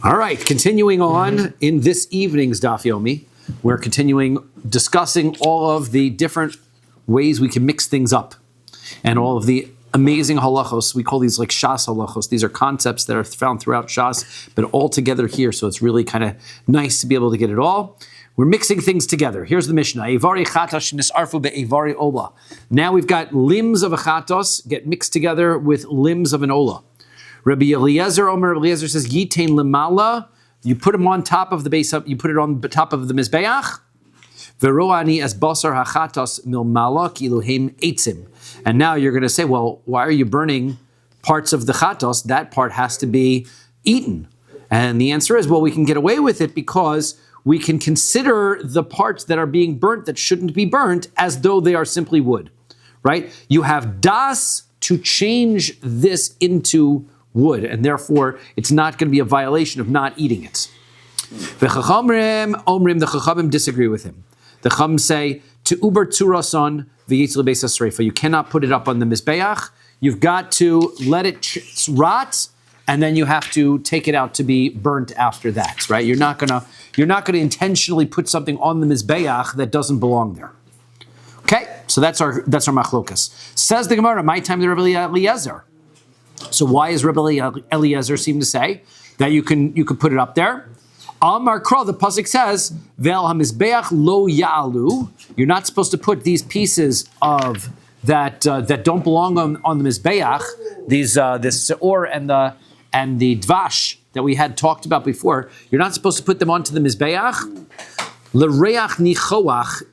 All right, continuing on in this evening's Daf Yomi, we're continuing discussing all of the different ways we can mix things up and all of the amazing halachos. We call these like Shas halachos. These are concepts that are found throughout Shas, but all together here. So it's really kind of nice to be able to get it all. We're mixing things together. Here's the Mishnah. Eivari chatos nisarfu be'eivari ola. Now we've got limbs of a chatos get mixed together with limbs of an ola. Rabbi Eliezer, Rabbi Eliezer says, Yitain lemala. You put them on top of the base, you put it on the top of the mizbeach. Veroani as basar hachatos milmala kiluhem eitzim. And now you're going to say, well, why are you burning parts of the chatos? That part has to be eaten. And the answer is, well, we can get away with it because we can consider the parts that are being burnt that shouldn't be burnt as though they are simply wood, right? You have das to change this into wood, and therefore it's not going to be a violation of not eating it. The Chachamim disagree with him. The Chachamim say, to uber turason v'yitzil beis hasreifa. You cannot put it up on the mizbeach. You've got to let it rot, and then you have to take it out to be burnt after that, right? You're not gonna intentionally put something on the mizbeach that doesn't belong there. Okay, so that's our machlokas. Says the Gemara, my time the Rabbi Eliezer. So why is Rabbi Eliezer seem to say that you can put it up there? Amar Kra, the pasuk says, "Vel hamizbeach lo ya'alu." You're not supposed to put these pieces of that don't belong on the mizbeach. These this seor and the dvash that we had talked about before. You're not supposed to put them onto the mizbeach. L'reach nichoach.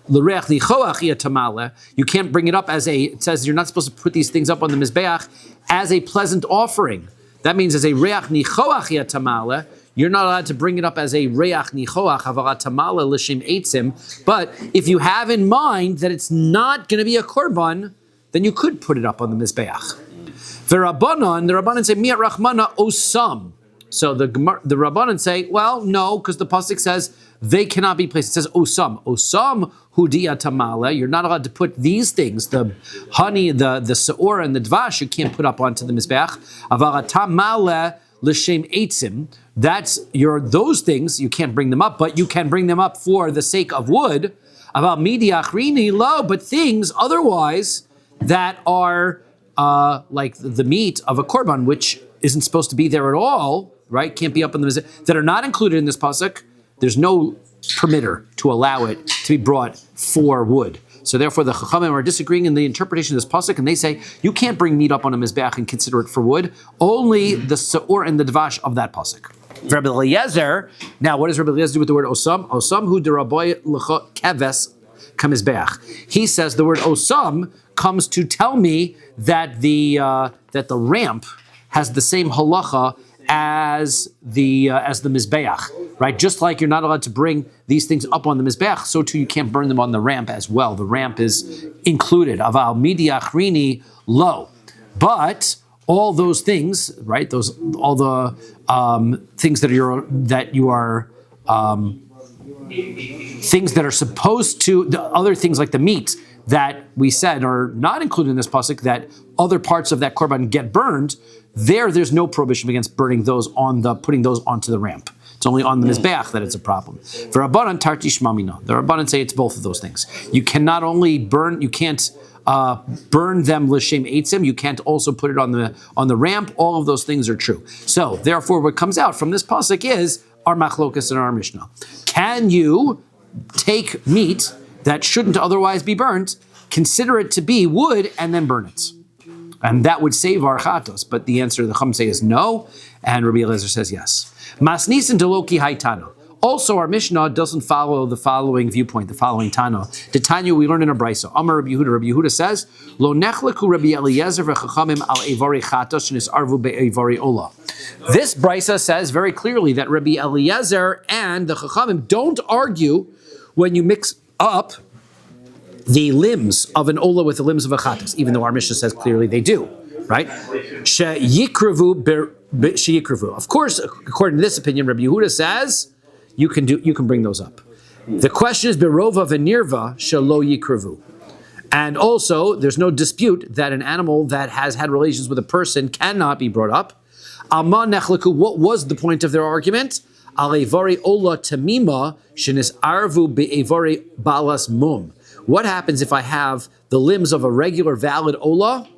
You can't bring it up as it says you're not supposed to put these things up on the mizbeach as a pleasant offering. That means as a reach nichoach yatamale, you're not allowed to bring it up as a reach nichoach havaratamale l'shem eitzim. But if you have in mind that it's not going to be a korban, then you could put it up on the mizbeach. The Rabbanan say miat rachmana osam. So the Rabbanan say, well, no, because the pasuk says they cannot be placed. It says osam hudiya tamale. You're not allowed to put these things, the honey, the seor, and the dvash. You can't put up onto the mizbeach. Aval tamale l'shem eitzim. Those things you can't bring them up, but you can bring them up for the sake of wood. Aval midi achrini lo, but things otherwise that are like the meat of a korban, which isn't supposed to be there at all, right? Can't be up in the mizbeach, that are not included in this pasuk. There's no permitter to allow it to be brought for wood. So therefore the Chachamim are disagreeing in the interpretation of this pasuk, and they say you can't bring meat up on a mizbeach and consider it for wood. Only the seor and the dvash of that pasuk. Rabbi Eliezer, now what does Rabbi Eliezer do with the word osam? Osam hu deraboy lecha keves kamizbeach. He says the word osam comes to tell me that the ramp has the same halacha as the mizbeach, right? Just like you're not allowed to bring these things up on the mizbeach, so too you can't burn them on the ramp as well. The ramp is included. Aval midi achrini lo, but all those things, right? All the things that you are things that are supposed to, the other things like the meat that we said are not included in this pasuk, that other parts of that korban get burned. There's no prohibition against putting those onto the ramp. It's only on the mizbeach that it's a problem. For Rabbanan tarti shmamina, the Rabbanan say it's both of those things. You cannot only burn, you can't burn them l'shem eitzim. You can't also put it on the ramp. All of those things are true. So therefore, what comes out from this pasuk is our machlokas and our mishnah. Can you take meat that shouldn't otherwise be burnt, consider it to be wood, and then burn it? And that would save our chatos. But the answer to the Chum say is no, and Rabbi Eliezer says yes. Masnisin deloki haitana. Also, our Mishnah doesn't follow the following viewpoint, the following Tana. The Tanya we learn in a Brisa. Amar Rabbi Yehuda. Rabbi Yehuda says, Lo nechleku Rabbi Eliezer v'chachamim al evari chatos shenis arvu be'evari ola. This Brisa says very clearly that Rabbi Eliezer and the chachamim don't argue when you mix up the limbs of an ola with the limbs of a chatas, even though our Mishnah says clearly they do, right? Sheyikrevu. Of course, according to this opinion, Rabbi Yehuda says you can bring those up. The question is berova v'nirva shelo yikrevu. And also, there's no dispute that an animal that has had relations with a person cannot be brought up. Alma nechleku, what was the point of their argument? Alevari ola tamima shenis arvu be'evari balas mum. What happens if I have the limbs of a regular valid ola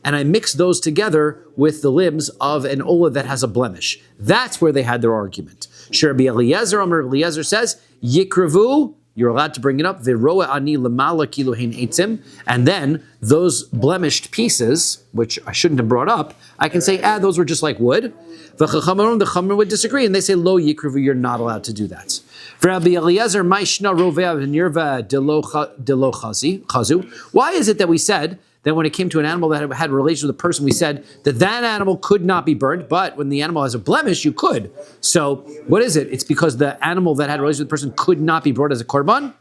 and I mix those together with the limbs of an ola that has a blemish? That's where they had their argument. Rabbi Eliezer says, Yikrevu, you're allowed to bring it up, Viroa ani lamala kiluhin eitzim, and then those blemished pieces, which I shouldn't have brought up, I can say, those were just like wood. The Chachamim would disagree, and they say, Lo Yikrevu, you're not allowed to do that. Rabbi Eliezer, Maishna Rovea Nirva Delo Chazu. Why is it that we said that when it came to an animal that had a relation with a person, we said that that animal could not be burned, but when the animal has a blemish, you could. So what is it? It's because the animal that had a relation with the person could not be brought as a korban?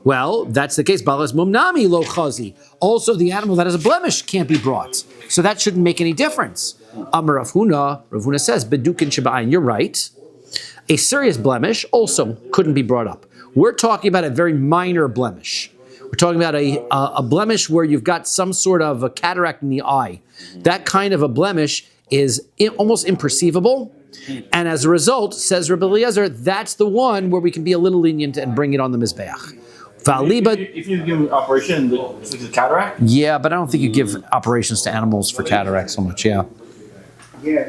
Well, that's the case. Balas mumnami lo chazi. Also, the animal that has a blemish can't be brought. So that shouldn't make any difference. Amar Rav Huna says, Bedukin Shaba'ayin, you're right. A serious blemish also couldn't be brought up. We're talking about a very minor blemish. We're talking about a blemish where you've got some sort of a cataract in the eye. That kind of a blemish is almost imperceivable. And as a result, says Rabbi Eliezer, that's the one where we can be a little lenient and bring it on the Mizbeach. If you give an operation, it's a cataract? Yeah, but I don't think you give operations to animals for cataract so much, yeah. You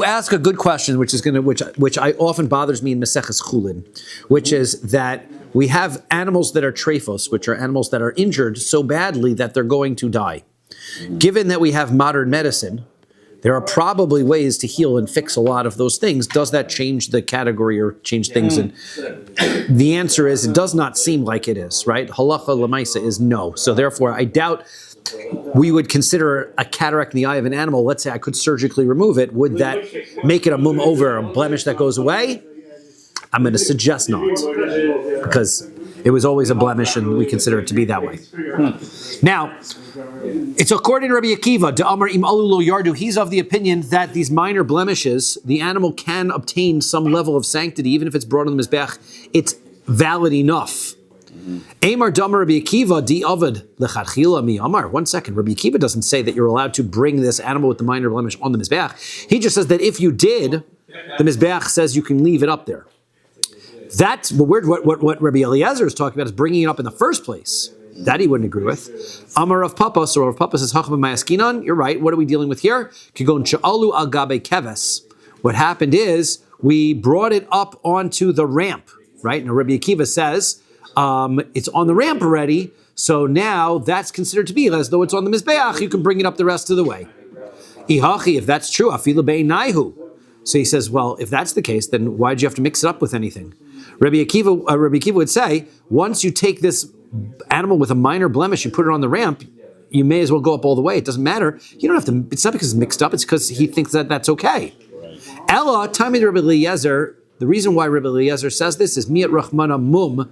ask a good question, which I often bothers me in Maseches Chulin, which is that we have animals that are trephos, which are animals that are injured so badly that they're going to die. Given that we have modern medicine, there are probably ways to heal and fix a lot of those things. Does that change the category or change things? And the answer is, it does not seem like it is, right? Halacha lemaisa is no. So therefore, I doubt we would consider a cataract in the eye of an animal. Let's say I could surgically remove it. Would that make it a mum over, a blemish that goes away? I'm going to suggest not, because it was always a blemish and we consider it to be that way. Now, it's according to Rabbi Akiva, Amar im alu lo yardu, he's of the opinion that these minor blemishes, the animal can obtain some level of sanctity, even if it's brought on the Mizbeach, it's valid enough. Amar damar Rabbi Akiva di avad lechatchila mi amar. 1 second, Rabbi Akiva doesn't say that you're allowed to bring this animal with the minor blemish on the Mizbeach. He just says that if you did, the Mizbeach says you can leave it up there. That's what Rabbi Eliezer is talking about, is bringing it up in the first place. That he wouldn't agree with. Amar Rav Papa, so Rav Papa says, Hacham Mayaskinan, you're right, what are we dealing with here? Kigon Sha'alu al Gabe Keves. What happened is, we brought it up onto the ramp, right? Now Rabbi Akiva says, it's on the ramp already, so now that's considered to be as though it's on the Mizbeach, you can bring it up the rest of the way. Ihachi, if that's true, Afilu Be'inaihu. So he says, well, if that's the case, then why'd you have to mix it up with anything? Rabbi Akiva would say, once you take this animal with a minor blemish, you put it on the ramp, you may as well go up all the way. It doesn't matter. You don't have to, it's not because it's mixed up, it's because he thinks that that's okay. Ella, Tamid Rabbi Eliezer, the reason why Rabbi Eliezer says this is Miyat Rachmana mum,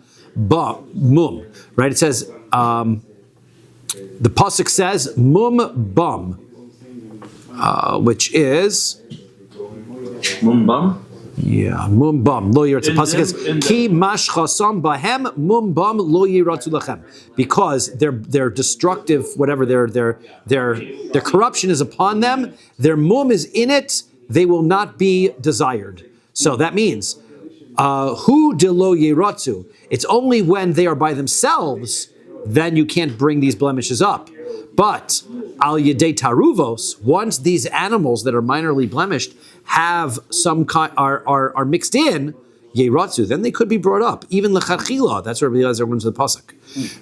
right? It says, the pasuk says, mum bum, which is... Mum bum? Yeah, mum bum lo yiratzu. Pasuk is ki mashchasam bahem mum bum lo yiratzu lachem, because their destructive, whatever their corruption is upon them. Their mum is in it. They will not be desired. So that means hu de lo yiratzu. It's only when they are by themselves then you can't bring these blemishes up. But al yedei taruvos, once these animals that are minorly blemished have some are mixed in yeratzu, then they could be brought up even lecharchila. That's where Rabbi Eliezer went to the pasuk.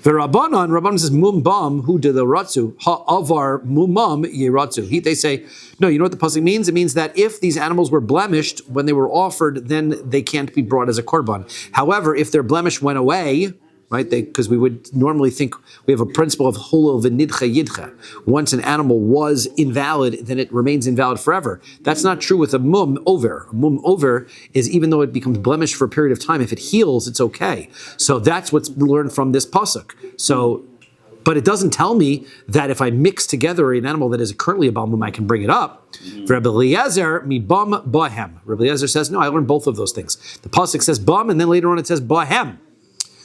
Rabbanan says mum bam hu de the ratzu ha avar mumam yeratzu. They say no. You know what the pasuk means? It means that if these animals were blemished when they were offered, then they can't be brought as a korban. However, if their blemish went away, right? Because we would normally think we have a principle of holol v'nidcha yidcha. Once an animal was invalid, then it remains invalid forever. That's not true with a mum over. A mum over is, even though it becomes blemished for a period of time, if it heals, it's okay. So that's what's learned from this pasuk. So, but it doesn't tell me that if I mix together an animal that is currently a balmum, I can bring it up. For Rabbi Eliezer, mi bum bahem. Rabbi Eliezer says, no, I learned both of those things. The pasuk says bum, and then later on it says bahem.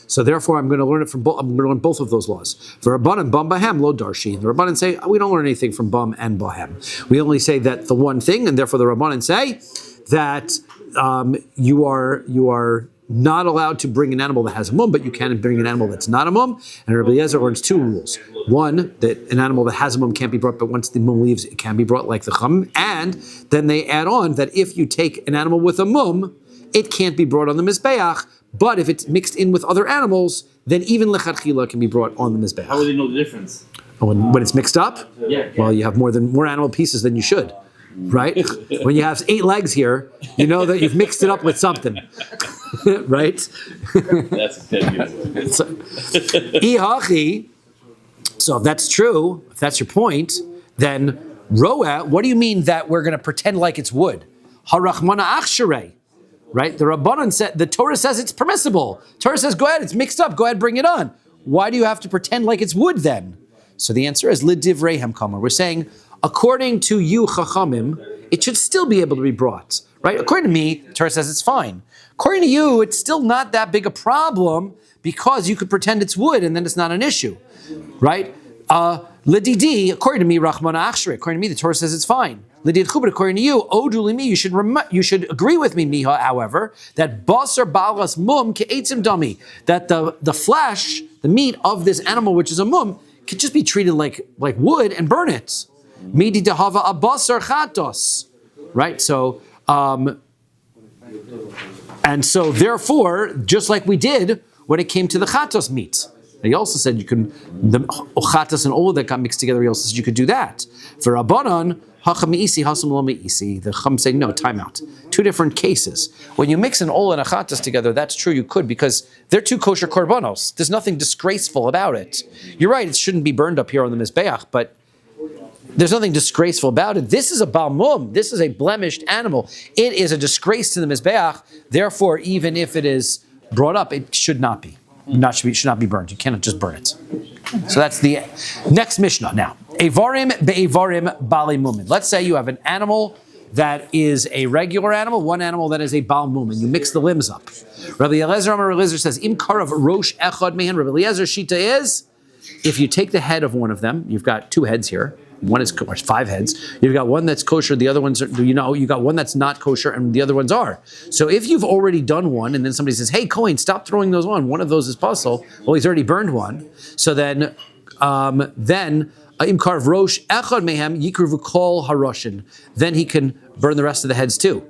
So therefore, I'm going to learn it from both. I'm going to learn both of those laws. For Rabbanan bum bahem lo darshin. The Rabbanan say we don't learn anything from bum and bahem. We only say that the one thing, and therefore the Rabbanan say that you are not allowed to bring an animal that has a mum, but you can bring an animal that's not a mum. And Rabbi Eliezer learns two rules. One, that an animal that has a mum can't be brought, but once the mum leaves, it can be brought, like the chum. And then they add on that if you take an animal with a mum, it can't be brought on the mizbeach. But if it's mixed in with other animals, then even lechatchila can be brought on the mizbeach. How would they know the difference? When it's mixed up, Yeah. well, you have more animal pieces than you should. Right? When you have 8 legs here, you know that you've mixed it up with something. Right? That's Ihachi. So if that's true, if that's your point, then roa, what do you mean that we're going to pretend like it's wood? Harachmana achsharei. Right? The Rabbanan said, the Torah says it's permissible. Torah says, go ahead, it's mixed up, go ahead, bring it on. Why do you have to pretend like it's wood then? So the answer is lidivreihem kamar. We're saying, according to you, Chachamim, it should still be able to be brought, right? According to me, the Torah says it's fine. According to you, it's still not that big a problem because you could pretend it's wood and then it's not an issue, right? Lididi, according to me, Rachmana Achshre, according to me, the Torah says it's fine. Lidid Chubit, according to you, Odulimi, you should agree with me, Miha, however, that basar balas mum ke'etzim dami, that the flesh, the meat of this animal, which is a mum, could just be treated like wood and burn it. Midi dehava abasar chatos, right? So, and so therefore, just like we did when it came to the chatos meat, he also said you can the chatos and all that got mixed together. He also said you could do that. For Rabbanan, hacham meisi hasam lo meisi. The chum say no, time out. Two different cases. When you mix an ola and a chatos together, that's true. You could because they're two kosher korbanos. There's nothing disgraceful about it. You're right. It shouldn't be burned up here on the mizbeach, but there's nothing disgraceful about it. This is a balmum. This is a blemished animal. It is a disgrace to the mizbeach. Therefore, even if it is brought up, it should not be. Should not be burned. You cannot just burn it. So that's the next Mishnah. Now, Evarim be'evarim bali mumin. Let's say you have an animal that is a regular animal, one animal that is a bal mumin. You mix the limbs up. Rabbi Eliezer says, Im karav rosh echad mehan. Rabbi Eliezer's shita is, if you take the head of one of them, you've got 2 heads here. One is or 5 heads. You've got one that's kosher. The other ones are, you got one that's not kosher, and the other ones are. So if you've already done one, and then somebody says, "Hey, Cohen, stop throwing those on. One of those is puzzle." Well, he's already burned one. So then imkarv rosh echad mehem yikruvu kol haroshin. Then he can burn the rest of the heads too,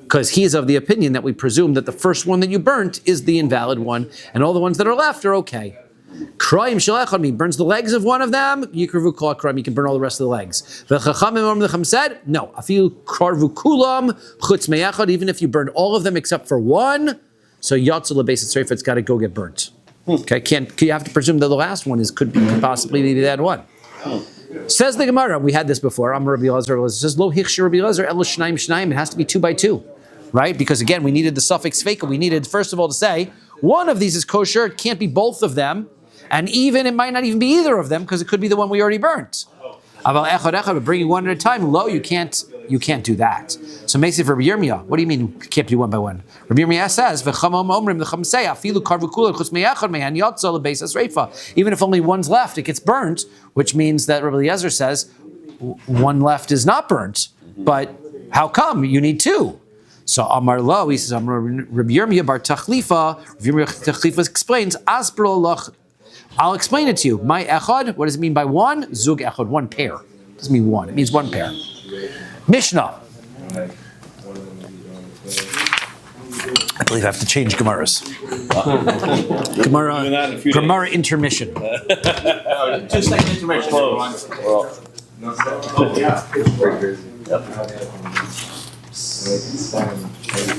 because he is of the opinion that we presume that the first one that you burnt is the invalid one, and all the ones that are left are okay. Kraim shalachad burns the legs of one of them. Yikruvu kol kraim. You can burn all the rest of the legs. The Chacham said, no. Afilu karvu kulam chutz meyachad. Even if you burned all of them except for one, so yatzel lebeis tzreif, it's got to go get burnt. Okay, you have to presume that the last one could possibly be that one. Says the Gemara. We had this before. I'm Rabbi Elazar. It says lo hichshir Rabbi Elazar elo shnaim shnaim. It has to be 2 by 2, right? Because again, we needed the suffix feika. We needed first of all to say one of these is kosher. It can't be both of them. And even it might not even be either of them because it could be the one we already burnt. But bringing one at a time, you can't do that. So makes it for Rabbi Yirmiyah. What do you mean you can't do one by one? Rabbi Yirmiyah says, even if only one's left, it gets burnt, which means that Rabbi Eliezer says one left is not burnt. But how come? You need 2. So Amar Lo, he says, Rabbi Yirmiyah bar Tachlifa. Rabbi Yirmiyah Tachlifa explains, Asbro Loch. I'll explain it to you. My echad, what does it mean by one? Zug echad, 1 pair. It doesn't mean one, it means 1 pair. Mishnah. I believe I have to change Gemaras. Gemara intermission. 2-second intermission.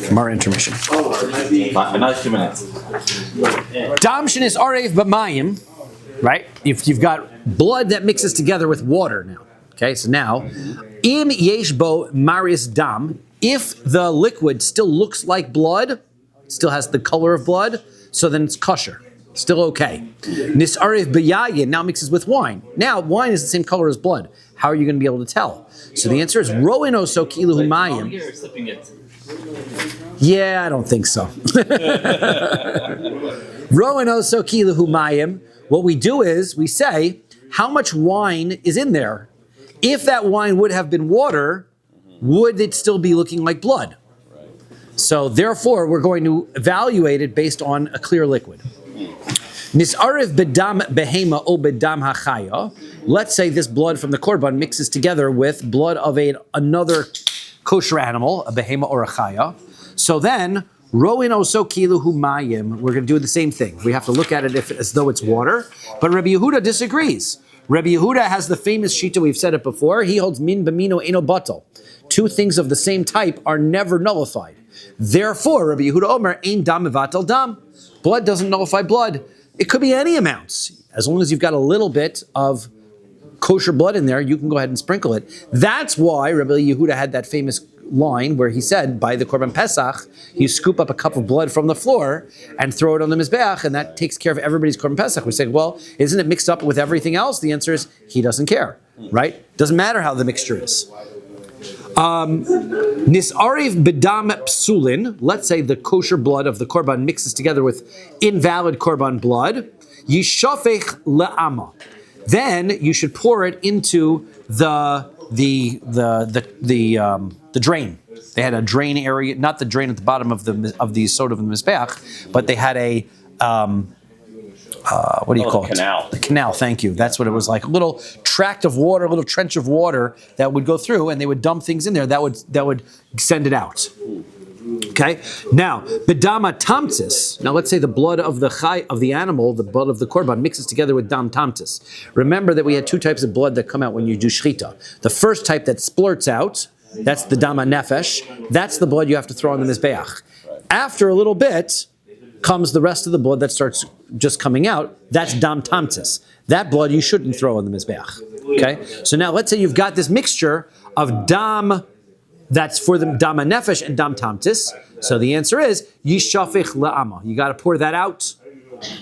Gemara intermission. Another 2 minutes. Damshin is arev b'mayim, right? If you've got blood that mixes together with water now. Okay, so now, im yesh bo maris dam, if the liquid still looks like blood, still has the color of blood, so then it's kosher. Still okay. Nis arev b'yayin now mixes with wine. Now, wine is the same color as blood. How are you going to be able to tell? So the answer is ro'en oso kilu humayim. Yeah, I don't think so. Rowan also kiluhu mayim. What we do is we say, how much wine is in there? If that wine would have been water, would it still be looking like blood? So therefore, we're going to evaluate it based on a clear liquid. Nis'ariv bedam behema o bedam hachaya. Let's say this blood from the korban mixes together with blood of another kosher animal, a behema or a chaya. So then, roin oso kiluhu mayim. We're going to do the same thing. We have to look at it as though it's water. But Rabbi Yehuda disagrees. Rabbi Yehuda has the famous shita, we've said it before. He holds min b'mino eno batal. Two things of the same type are never nullified. Therefore, Rabbi Yehuda Omer, ein dam mevatel dam. Blood doesn't nullify blood. It could be any amounts. As long as you've got a little bit of kosher blood in there, you can go ahead and sprinkle it. That's why Rabbi Yehuda had that famous line where he said, by the Korban Pesach, you scoop up a cup of blood from the floor and throw it on the Mizbeach, and that takes care of everybody's Korban Pesach. We say, well, isn't it mixed up with everything else? The answer is, he doesn't care, right? Doesn't matter how the mixture is. Nis'ariv bedam psulin. Let's say the kosher blood of the korban mixes together with invalid korban blood. Yishafech le'ama. Then you should pour it into the drain. They had a drain area, not the drain at the bottom of the soda of the mizbeach, but they had a what do you call it? Canal. The canal, thank you. That's what it was like. A little tract of water, a little trench of water that would go through, and they would dump things in there that would send it out. Okay? Now, bedama tamtis. Now let's say the blood of the animal, the blood of the korban, mixes together with dam tamtis. Remember that we had two types of blood that come out when you do shchita. The first type that splurts out, that's the dama nefesh. That's the blood you have to throw on the mizbeach. After a little bit comes the rest of the blood that starts just coming out. That's dam tamtis. That blood you shouldn't throw on the mizbeach. Okay? So now let's say you've got this mixture of dam that's for the dam nefesh and dam tamtis. So the answer is yishafich la'ama. You got to pour that out.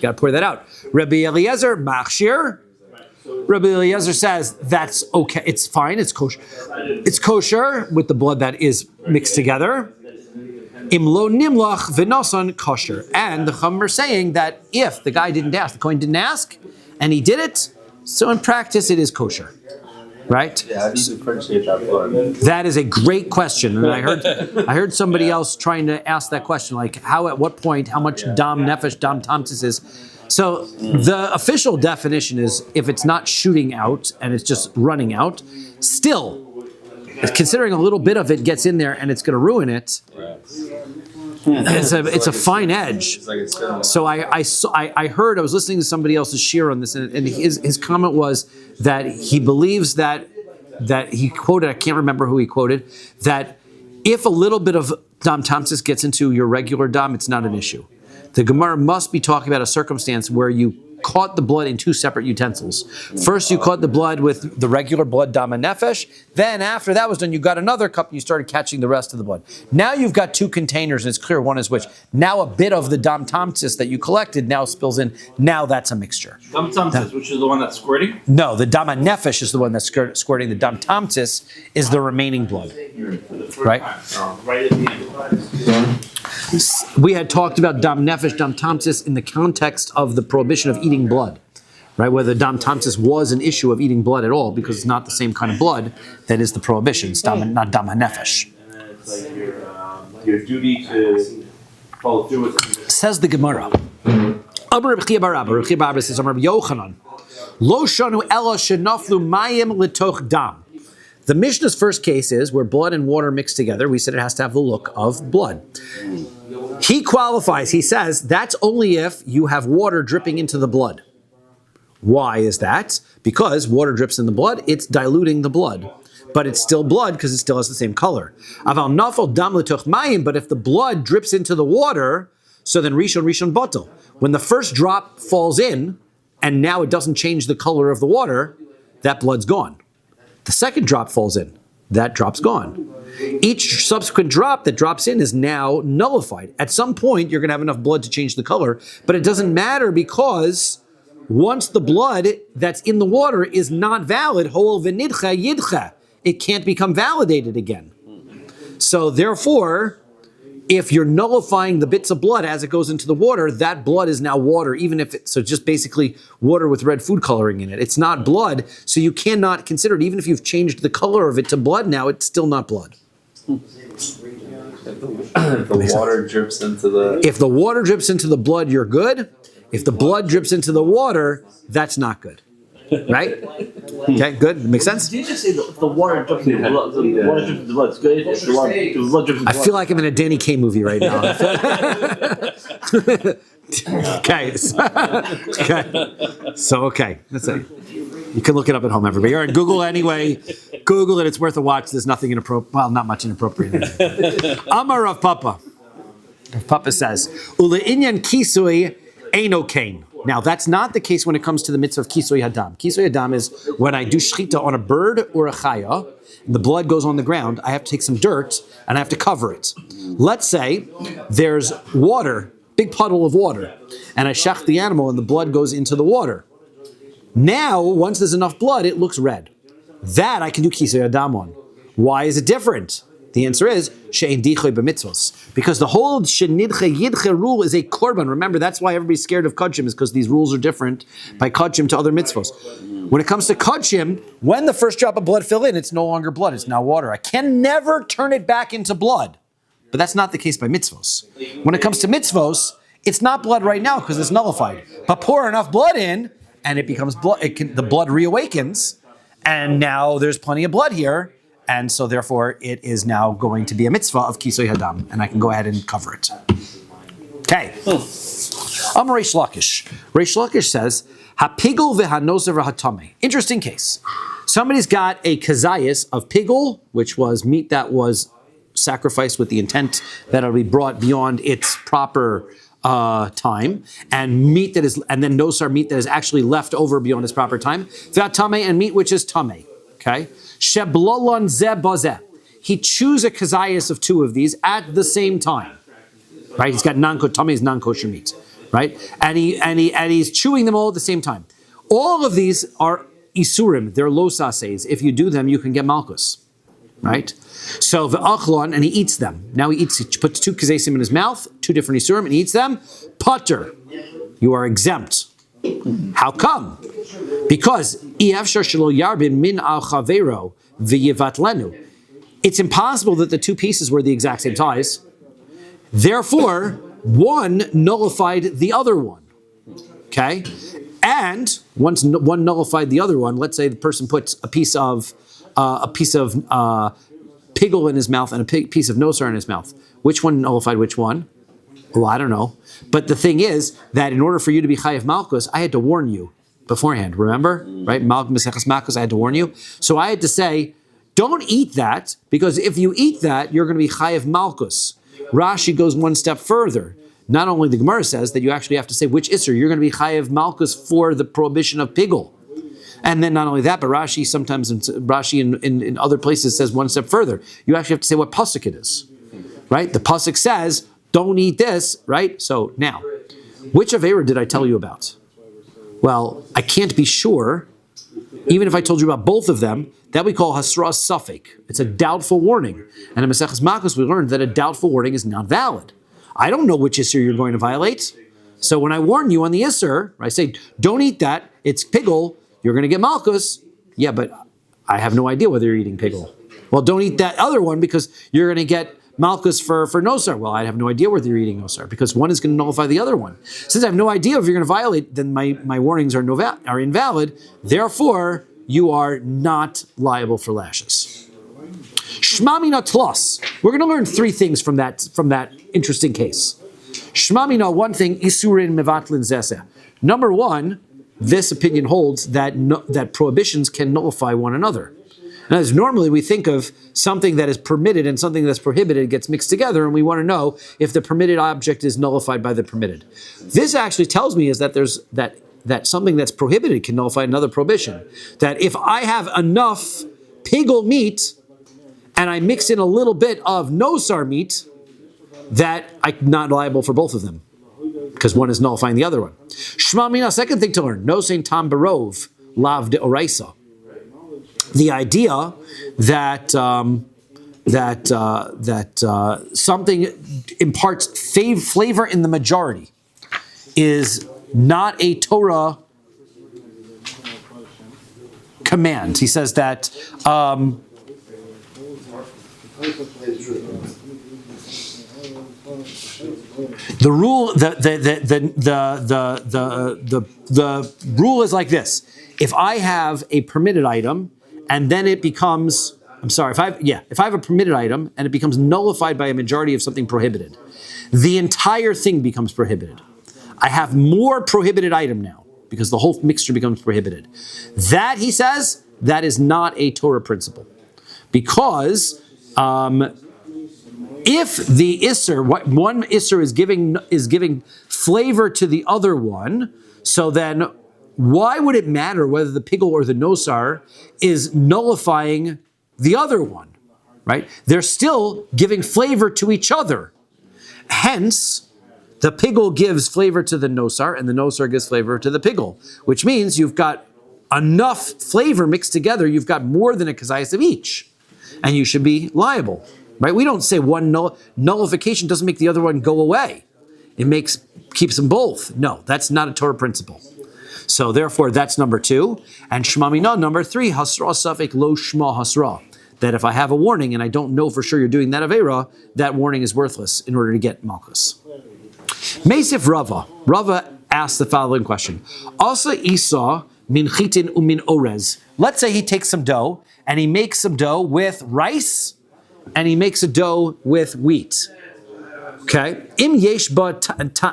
Rabbi Eliezer machshir. Rabbi Eliezer says that's okay. It's fine. It's kosher. It's kosher with the blood that is mixed together. Imlo nimlach v'nosan kosher. And the Chum are saying that if the guy didn't ask, the Kohen didn't ask, and he did it, so in practice it is kosher. Right? Yeah, how do you differentiate that blood? That is a great question, and I heard somebody else trying to ask that question, like at what point, how much dam nefesh, dam tamtis is. So the official definition is if it's not shooting out and it's just running out, still, considering a little bit of it gets in there and it's going to ruin it. It's a fine edge. So I was listening to somebody else's shiur on this, and his comment was that he believes that he quoted, I can't remember who he quoted, that if a little bit of dam tamtis gets into your regular dam, it's not an issue. The Gemara must be talking about a circumstance where you caught the blood in two separate utensils. First, you caught the blood with the regular blood, dam and nefesh. Then, after that was done, you got another cup and you started catching the rest of the blood. Now you've got two containers, and it's clear one is which. Now a bit of the dam tamtis that you collected now spills in. Now that's a mixture. Dam tamtis, which is the one that's squirting? No, the dam nefesh is the one that's squirting. The dam tamtis is the remaining blood. Right? Right at the end. We had talked about dam nefesh, dam tamtis in the context of the prohibition of eating blood, right? Whether dam tamtis was an issue of eating blood at all, because it's not the same kind of blood that is the prohibition. It's not dam nefesh. It's like your duty to follow through with it. Says the Gemara. Amar Reb Chia bar Abba. Reb Chia bar Abba says, Amar Reb Yochanan, Lo shanu ela shenaflu mayim litoch dam. The Mishnah's first case is where blood and water mix together. We said it has to have the look of blood. He qualifies. He says that's only if you have water dripping into the blood. Why is that? Because water drips in the blood, it's diluting the blood. But it's still blood because it still has the same color. Aval nafal dam l'toch mayim. But if the blood drips into the water, so then rishon batel. When the first drop falls in, and now it doesn't change the color of the water, that blood's gone. The second drop falls in, that drop's gone. Each subsequent drop that drops in is now nullified. At some point, you're going to have enough blood to change the color, but it doesn't matter because once the blood that's in the water is not valid, ho'ol v'nidcha yidcha, it can't become validated again. So therefore, If you're nullifying the bits of blood as it goes into the water, that blood is now water, even if it's so just basically water with red food coloring in it. It's not blood, so you cannot consider it. Even if you've changed the color of it to blood now, it's still not blood. If the water drips into the... If the water drips into the blood, you're good. If the blood drips into the water, that's not good. Right? Okay, good. Makes sense? Did you just say the water drips in the blood? The water drips in the blood. It's good. If the blood drips in the blood. I feel like I'm in a Danny Kaye movie right now. Okay. Okay. That's it. You can look it up at home, everybody. All right, Google anyway. Google it. It's worth a watch. There's nothing inappropriate. Well, not much inappropriate in it. Amar Rav Papa. Rav Papa says, Ule inyan kisui eino kain. Now, that's not the case when it comes to the mitzvah of kisui hadam. Kisui hadam is when I do shechita on a bird or a chaya, and the blood goes on the ground, I have to take some dirt and I have to cover it. Let's say there's water, big puddle of water, and I shech the animal and the blood goes into the water. Now, once there's enough blood, it looks red. That I can do kisui hadam on. Why is it different? The answer is she'ein dichoy b'mitzvos, because the whole shenidche yidche rule is a korban. Remember, that's why everybody's scared of kodshim, is because these rules are different by kodshim to other mitzvos. When it comes to kodshim, when the first drop of blood fill in, it's no longer blood; it's now water. I can never turn it back into blood, but that's not the case by mitzvos. When it comes to mitzvos, it's not blood right now because it's nullified. But pour enough blood in, and it becomes blood. The blood reawakens, and now there's plenty of blood here. And so therefore, it is now going to be a mitzvah of kisui hadam, and I can go ahead and cover it. Okay. Amar Reish Lakish. Reish Lakish says, "Hapigul v'hanoser v'hatame." Interesting case. Somebody's got a kazayas of pigul, which was meat that was sacrificed with the intent that it'll be brought beyond its proper time, and meat that is, and then nosar, meat that is actually left over beyond its proper time. V'hatame, and meat which is tame. Okay. Sheblolon ze bazeh. He chews a kazayas of two of these at the same time. Right? He's got non-kosher, non-kosher meat. Right? And he's chewing them all at the same time. All of these are isurim. They're losases. If you do them, you can get malchus. Right? So v'achlon, and he eats them. Now he puts two kazesim in his mouth, two different isurim, and he eats them. Pater. You are exempt. How come? Because it's impossible that the two pieces were the exact same size. Therefore, one nullified the other one. Okay? And once one nullified the other one, let's say the person puts a piece of pigul in his mouth and a piece of nosar in his mouth. Which one nullified which one? Well, I don't know. But the thing is that in order for you to be chayav malchus, I had to warn you beforehand. Remember? Right? Maseches Malchus, I had to warn you. So I had to say, don't eat that, because if you eat that, you're going to be chayav malchus. Rashi goes one step further. Not only the Gemara says that you actually have to say which isser, you're going to be chayav malchus for the prohibition of pigul. And then not only that, but Rashi in other places says one step further. You actually have to say what pasuk it is. Right? The pasuk says, don't eat this, right? So now, which Avera did I tell you about? Well, I can't be sure, even if I told you about both of them, that we call hasras safek. It's a doubtful warning. And in Maseches Malchus, we learned that a doubtful warning is not valid. I don't know which Isser you're going to violate. So when I warn you on the Isser, I say, don't eat that, it's pigul, you're going to get Malchus. Yeah, but I have no idea whether you're eating pigul. Well, don't eat that other one because you're going to get Malchus for nosar. Well, I have no idea whether you're eating nosar because one is going to nullify the other one. Since I have no idea if you're going to violate, then my warnings are invalid. Therefore, you are not liable for lashes. Shmamina tlos. We're going to learn three things from that interesting case. Shmamina, one thing, isurin mevatlin zeseh. Number one, this opinion holds that prohibitions can nullify one another. Now, as normally we think of something that is permitted and something that's prohibited gets mixed together, and we want to know if the permitted object is nullified by the permitted. This actually tells me is that there's that something that's prohibited can nullify another prohibition. That if I have enough pigul meat and I mix in a little bit of nosar meat, that I'm not liable for both of them because one is nullifying the other one. Shma mina, second thing to learn, nosein tam barov lav de oraisa. The idea that something imparts flavor in the majority is not a Torah command. He says that the rule the rule is like this: if I have a permitted item and then it becomes if I have a permitted item and it becomes nullified by a majority of something prohibited, the entire thing becomes prohibited. I have more prohibited item now because the whole mixture becomes prohibited. That, he says, that is not a Torah principle. Because if the Isser, what one Isser is giving flavor to the other one, so then why would it matter whether the pigul or the nosar is nullifying the other one, right? They're still giving flavor to each other. Hence, the pigul gives flavor to the nosar, and the nosar gives flavor to the pigul, which means you've got enough flavor mixed together, you've got more than a kazayas of each, and you should be liable, right? We don't say one nullification doesn't make the other one go away. It keeps them both. No, that's not a Torah principle. So therefore, that's number 2. And Shema Mina, number 3, Hasra Safek Lo Shma Hasra. That if I have a warning and I don't know for sure you're doing that Aveira, that warning is worthless in order to get Malchus. Meisif Rava. Rava asked the following question. Asa Isa min chitin umin orez. Let's say he takes some dough and he makes some dough with rice and he makes a dough with wheat. Okay. Im yesh ba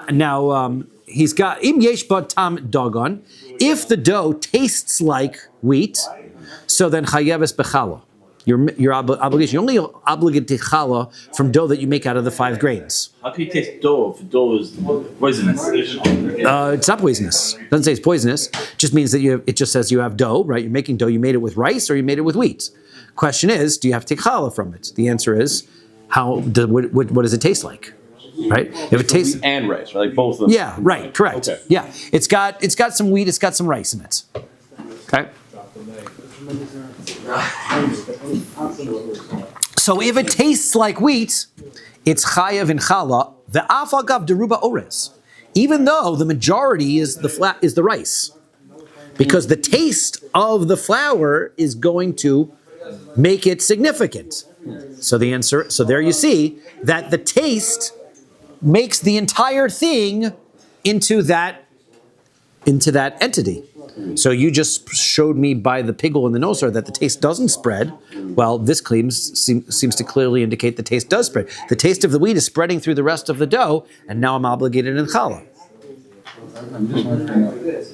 now he's got im yesh ba tam dogon. If the dough tastes like wheat, so then chayeves bechala. Your obligation. You're only obligated to challah from dough that you make out of the 5 grains. How can you taste dough if dough is poisonous? It's not poisonous. It doesn't say it's poisonous. It just means that it just says you have dough, right? You're making dough. You made it with rice or you made it with wheat. Question is, do you have to take challah from it? The answer is, what does it taste like? Right? If it tastes wheat and rice, right? Like both of them. Yeah, right, correct. Okay. Yeah. It's got some wheat, it's got some rice in it. Okay? So if it tastes like wheat, it's chayav in challah, the afagav deruba ores, even though the majority is the rice, because the taste of the flour is going to make it significant. So the answer, so there you see that the taste makes the entire thing into that entity. So you just showed me by the pigul and the nosar that the taste doesn't spread. Well, this seems to clearly indicate the taste does spread. The taste of the wheat is spreading through the rest of the dough, and now I'm obligated in challah. I'm just wondering,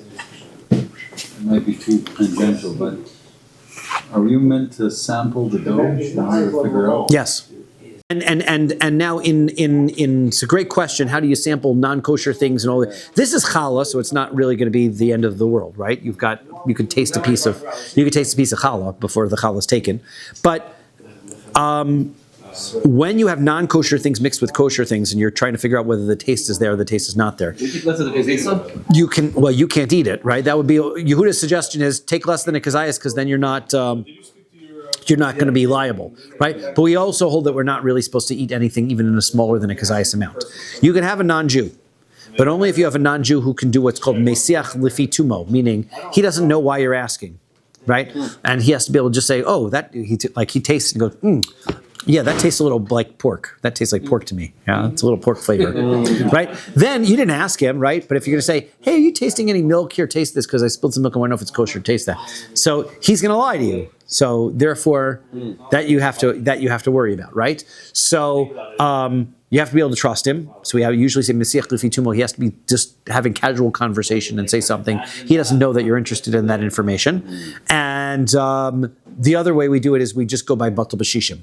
it might be too tangential, but are you meant to sample the dough in order to figure out? Yes. And now in it's a great question. How do you sample non-kosher things and all that? This is challah, so it's not really going to be the end of the world, right? You could taste a piece of challah before the challah is taken. But when you have non-kosher things mixed with kosher things, and you're trying to figure out whether the taste is there or the taste is not there, you can't eat it, right? That would be Yehuda's suggestion is take less than a kazayas because then you're not going to be liable, right? But we also hold that we're not really supposed to eat anything even in a smaller than a kazayas amount. You can have a non-Jew, but only if you have a non-Jew who can do what's called mesiach lifi tumo, meaning he doesn't know why you're asking, right? And he has to be able to just say, oh, that he tastes and goes, yeah, that tastes a little like pork. That tastes like pork to me. Yeah, it's a little pork flavor, right? Then you didn't ask him, right? But if you're going to say, hey, are you tasting any milk? Here, taste this because I spilled some milk. I want to know if it's kosher. Taste that. So he's going to lie to you. So therefore, that you have to worry about, right? So you have to be able to trust him. So we usually say Mesiach Lifi Tumo. He has to be just having casual conversation and say something. He doesn't know that you're interested in that information. And the other way we do it is we just go by Batal B'Shishim.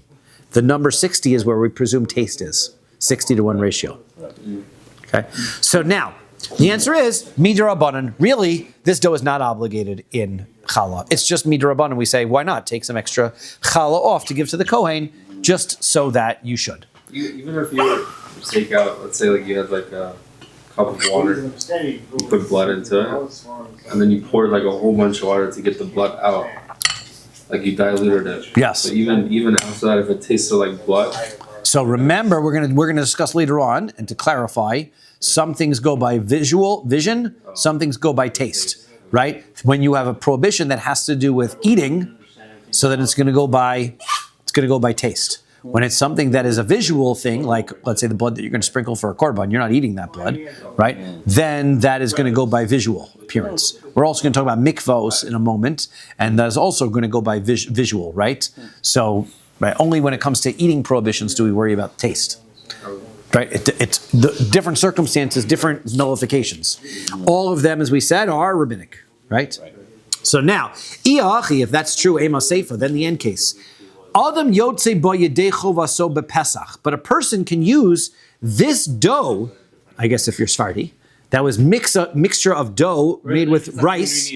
The number 60 is where we presume taste is 60-1 ratio. Okay. So now the answer is midrabanan. Really, this dough is not obligated in challah. It's just midrabanan. We say, why not take some extra challah off to give to the kohen, just so that you should. Even if you take out, let's say, like you had like a cup of water, you put blood into it, and then you poured like a whole bunch of water to get the blood out. like you diluted it. Yes. So even outside, if it tasted like blood. So remember, we're gonna discuss later on, and to clarify, some things go by vision, some things go by taste, right? When you have a prohibition that has to do with eating, so then it's gonna go by taste. When it's something that is a visual thing, like let's say the blood that you're going to sprinkle for a korban, you're not eating that blood, right? Then that is going to go by visual appearance. We're also going to talk about mikvos in a moment, and that's also going to go by visual, right? So, right, only when it comes to eating prohibitions do we worry about taste, right? It's the different circumstances, different nullifications. All of them, as we said, are rabbinic, right? So now, if that's true, ema seifa, then the end case. Adam yotze bo yedei chovaso bepesach. But a person can use this dough, I guess if you're Sephardi, that was mixture of dough made with rice,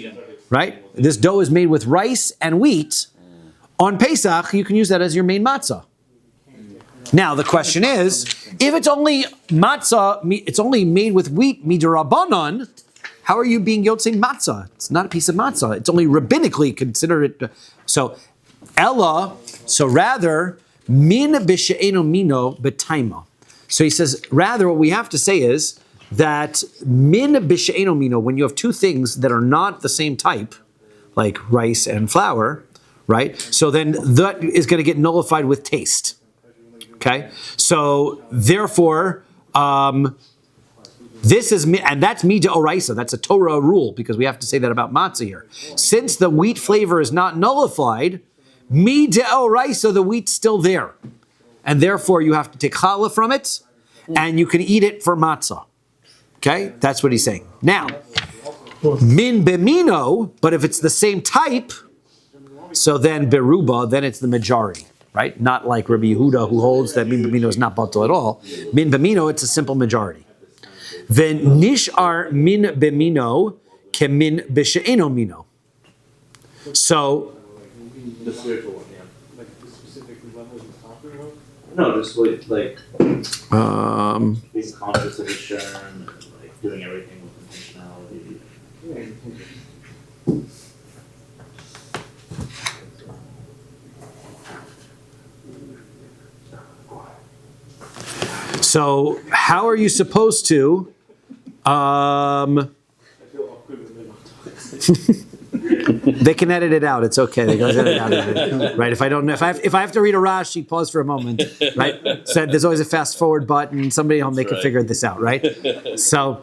right? This dough is made with rice and wheat. On Pesach, you can use that as your main matzah. Now, the question is, if it's only matzah, it's only made with wheat, midirabanan, how are you being yotze matzah? It's not a piece of matzah. It's only rabbinically considered it. So rather, min b'she'eno mino b'taima. So he says, rather what we have to say is that min b'she'eno mino, when you have two things that are not the same type, like rice and flour, right? So then that is going to get nullified with taste. Okay? So therefore, this is, and that's mi de'oraisa, that's a Torah rule, because we have to say that about matzah here. Since the wheat flavor is not nullified, mi de'oraisa, the wheat's still there. And therefore you have to take challah from it, and you can eat it for matzah. Okay? That's what he's saying. Now, min bemino, but if it's the same type, so then beruba, then it's the majority, right? Not like Rabbi Yehuda, who holds that min bemino is not batal at all. Min bemino, it's a simple majority. Then nishar min bemino ke min b'she'eno mino. So, The spiritual one, yeah. Like the specific level he's talking about? No, just like being conscious of his sherm and like doing everything with intentionality. So how are you supposed to? They can edit it out. It's okay. They can edit it out, right? If I don't know, if I have to read a Rashi, pause for a moment, right? So there's always a fast forward button. Somebody at home, they can figure this out, right? So,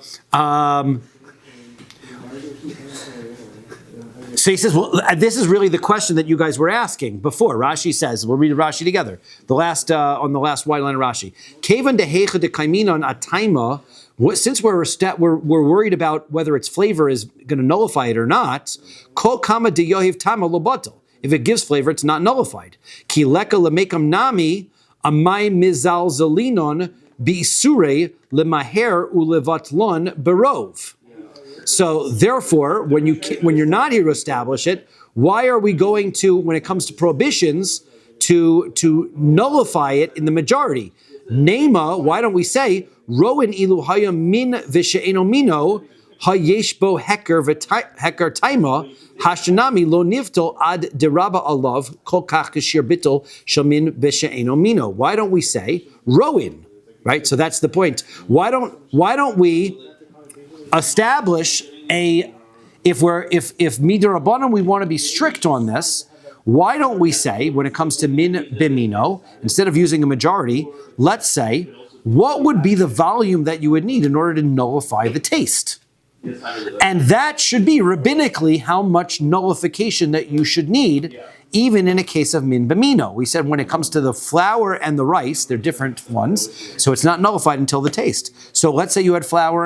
so he says, well, this is really the question that you guys were asking before. Rashi says, we'll read Rashi together. The last on the last white line of Rashi. Kevan dehecha de kaiminon ataima. Since we're worried about whether its flavor is going to nullify it or not, kol kama de yohiv tama lobatel. If it gives flavor, it's not nullified. Ki leka lemekam nami amay mizal zalinon bi'isure lemaher ulevatlon berov. So therefore, when you're not here to establish it, why are we going to, when it comes to prohibitions, to nullify it in the majority? Nema, why don't we say Roin ilu haya min v'she'eno mino hayesh bo heker taima hashanami lo nivtol ad deraba alav kol kach kashir bitol shamin v'she'eno mino. Why don't we say Roin? Right. So that's the point. Why don't we establish if midirabanan we want to be strict on this? Why don't we say, when it comes to min bimino, instead of using a majority, let's say, what would be the volume that you would need in order to nullify the taste? And that should be rabbinically how much nullification that you should need, even in a case of min bimino. We said when it comes to the flour and the rice, they're different ones, so it's not nullified until the taste. So let's say you had flour,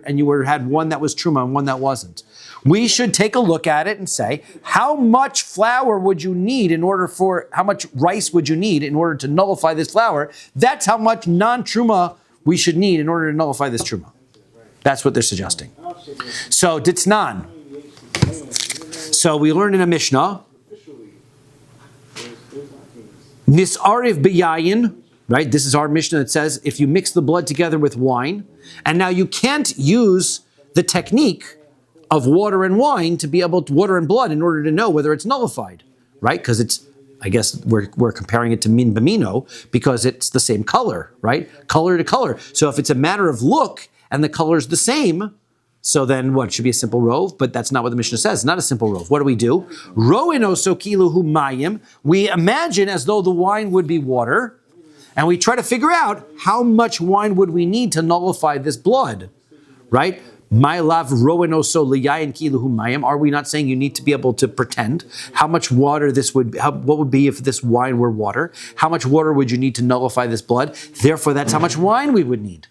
and you had one that was truma and one that wasn't. We should take a look at it and say, how much flour would you need how much rice would you need in order to nullify this flour? That's how much non-truma we should need in order to nullify this truma. That's what they're suggesting. So, ditznan. So we learned in a Mishnah, nisariv b'yayin, right? This is our Mishnah that says, if you mix the blood together with wine, and now you can't use the technique of water and wine to be able to water and blood in order to know whether it's nullified, right? Because I guess we're comparing it to min b'mino because it's the same color, right? Color to color. So if it's a matter of look and the color's the same, so then what? It should be a simple rove, but that's not what the Mishnah says. It's not a simple rove. What do? Ro'en oso kiluhu mayim. We imagine as though the wine would be water, and we try to figure out how much wine would we need to nullify this blood, right? My love ro'en oso liyayin kiluhu mayim. Are we not saying you need to be able to pretend how much water this would? What would be if this wine were water? How much water would you need to nullify this blood? Therefore, that's how much wine we would need.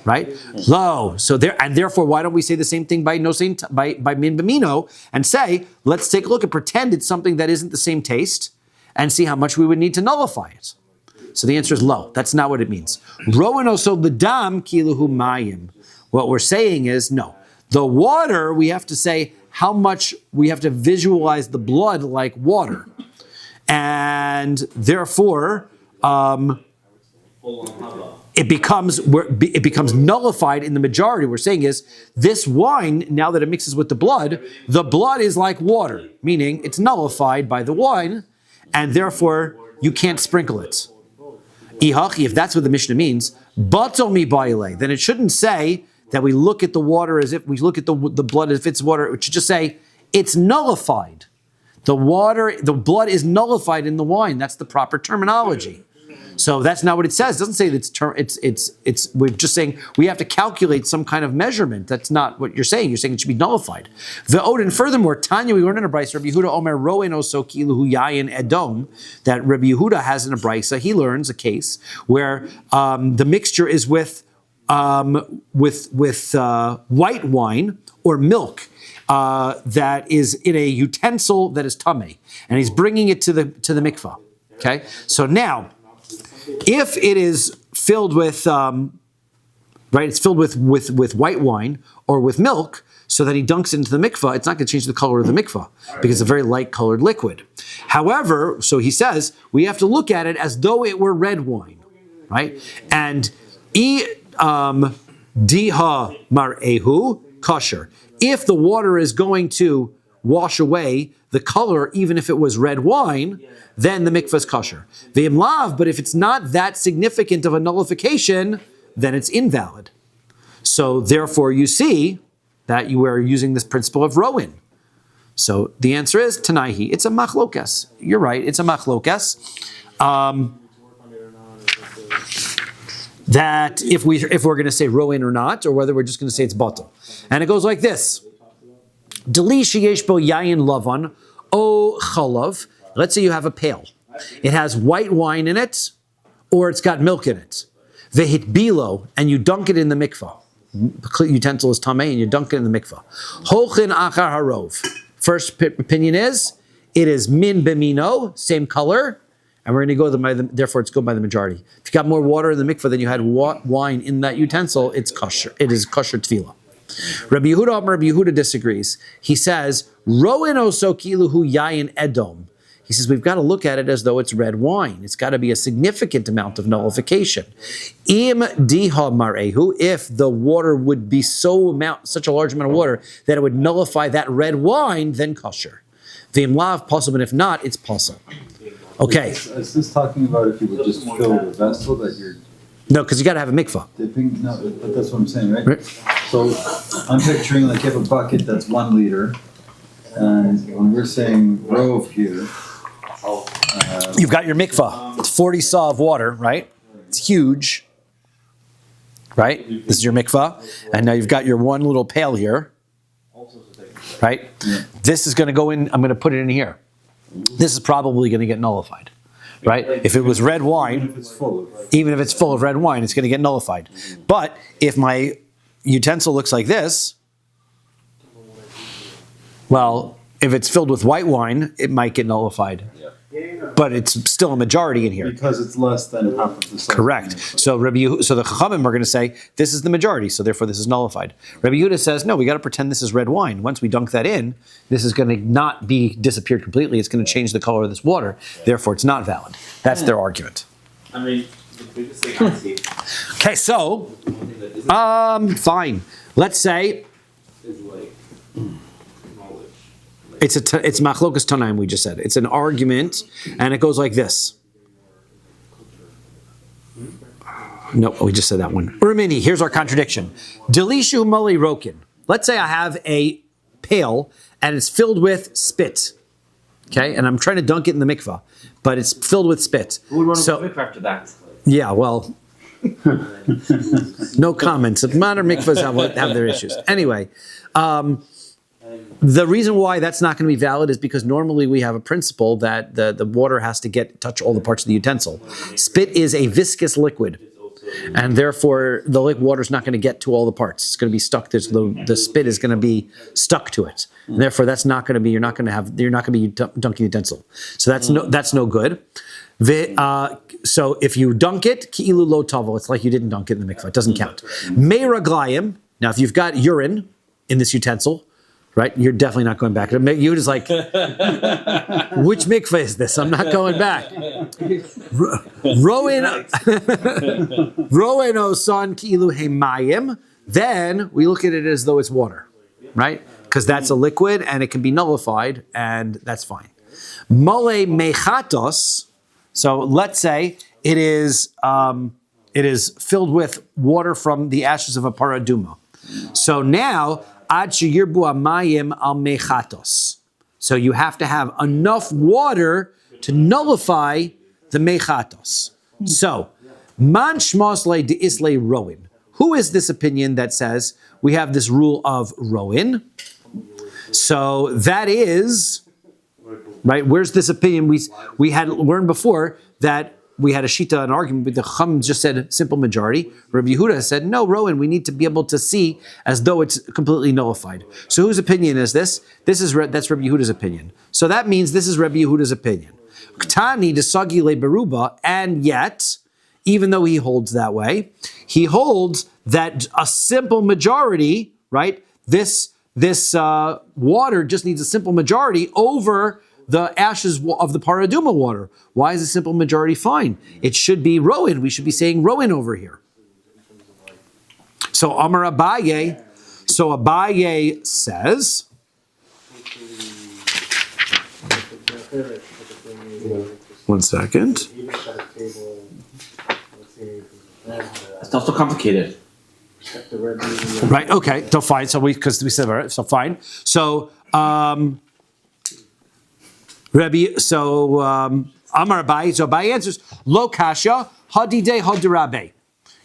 Right? Lo. So therefore, why don't we say the same thing by min b'mino and say, let's take a look and pretend it's something that isn't the same taste and see how much we would need to nullify it. So the answer is lo. That's not what it means. Ro'en oso l'dam kiluhu mayim. What we're saying is no. The water, we have to say how much we have to visualize the blood like water. And therefore, it becomes nullified in the majority. We're saying is this wine, now that it mixes with the blood is like water, meaning it's nullified by the wine, and therefore you can't sprinkle it. Ihachi, if that's what the Mishnah means, bato mi ba'ile, then it shouldn't say that we look at the water as if we look at the blood as if it's water. It should just say it's nullified. The blood is nullified in the wine. That's the proper terminology. So that's not what it says. It doesn't say that it's. We're just saying we have to calculate some kind of measurement. That's not what you're saying. You're saying it should be nullified. And furthermore, Tanya, we learned in a brisa, Rabbi Yehuda Omer Ro'en oso kiluhu yayin edom, that Rabbi Yehuda has in a brisa. He learns a case where the mixture is with white wine or milk that is in a utensil that is tameh, and he's bringing it to the mikvah. Okay, so now, if it is filled with, it's filled with white wine or with milk, so that he dunks into the mikvah, it's not going to change the color of the mikvah because it's a very light colored liquid. However, so he says, we have to look at it as though it were red wine, right? And diha mar'ehu kosher. If the water is going to wash away the color, even if it was red wine, then the mikvah is kosher. V'im lav, but if it's not that significant of a nullification, then it's invalid. So therefore, you see that you are using this principle of ro'in. So the answer is Tanaihi. It's a machlokas. You're right. It's a machlokas. That if we're going to say ro'in or not, or whether we're just going to say it's batal. And it goes like this. Deli sheyesh bo yayin lavan o chalav. Let's say you have a pail. It has white wine in it, or it's got milk in it. Vehit bilo, and you dunk it in the mikvah. The utensil is tameh, and you dunk it in the mikvah. Holchin achar harov. First opinion is, it is min b'mino, same color, and we're going to go therefore it's go by the majority. If you got more water in the mikvah than you had wine in that utensil, it's kosher. It is kosher tefillah. Rabbi Yehuda disagrees. He says, Ro'en oso kiluhu yayin edom. He says, we've got to look at it as though it's red wine. It's got to be a significant amount of nullification. Im diha mar'ehu, if the water would be such a large amount of water that it would nullify that red wine, then kosher. V'im lav possible, and if not, it's possible. Okay. Is this talking about if you would just fill the vessel that you're... No, because you got to have a mikvah. Dipping? No, but that's what I'm saying, right? So I'm picturing like you have a bucket that's 1 liter, and when we're saying rove here... You've got your mikvah. It's 40 saw of water, right? It's huge, right? This is your mikvah. And now you've got your one little pail here, right? Yeah. This is going to go in, I'm going to put it in here. This is probably going to get nullified, right? If it was red wine, even if it's full of red wine, it's going to get nullified. But if my utensil looks like this, well, if it's filled with white wine, it might get nullified. But it's still a majority in here. Because it's less than half of the size. Correct. So the Chachamim are going to say, this is the majority, so therefore this is nullified. Rabbi Yehuda says, no, we got to pretend this is red wine. Once we dunk that in, this is going to not be disappeared completely. It's going to change the color of this water. Therefore, it's not valid. That's their argument. I mean, the biggest thing I see. Okay, so, fine. Let's say, is like knowledge. It's machlokas tanaim. We just said it's an argument, and it goes like this. No, we just said that one. Urmini, here's our contradiction. Delishu mali rokin. Let's say I have a pail and it's filled with spit. Okay, and I'm trying to dunk it in the mikvah, but it's filled with spit. Who would want to go after that? Yeah, well, no comments. Modern mikvahs have their issues. Anyway, the reason why that's not going to be valid is because normally we have a principle that the water has to touch all the parts of the utensil. Spit is a viscous liquid, and therefore the water is not going to get to all the parts. It's going to be stuck. The spit is going to be stuck to it. And therefore, that's not going to be. You're not going to be dunking the utensil. So that's no good. So if you dunk it, ki'ilu lo tavo, it's like you didn't dunk it in the mikvah. It doesn't count. Meiraglayim. Now, if you've got urine in this utensil, right, you're definitely not going back. Yehuda's like, which mikvah is this? I'm not going back. Roen osan ki'ilu hemayim. Then we look at it as though it's water, right? Because that's a liquid and it can be nullified, and that's fine. Mole mechatos. So let's say it is filled with water from the ashes of a paraduma. So now, ad sheyirbu amayim al mechatos. So you have to have enough water to nullify the mechatos. So, man shmos le deisle roin. Who is this opinion that says we have this rule of roin? So that is, right, where's this opinion? We had learned before that we had a shita, an argument, but the Chum just said simple majority. Rabbi Yehuda said, no, Rowan, we need to be able to see as though it's completely nullified. So whose opinion is this? That's Rabbi Yehuda's opinion. So that means this is Rabbi Yehuda's opinion. Ktani desagi le beruba, and yet, even though he holds that way, he holds that a simple majority, right, this water just needs a simple majority over the ashes of the paraduma water. Why is a simple majority fine? It should be Rowan. We should be saying Rowan over here. So Amar Abaye. So Abaye says, one second. It's not so complicated. Right, okay, so fine. So because we said, all right, so fine. So, Rabbi, so Amar Abaye, so Abaye answers, Lo kasha, hadide hadirabe.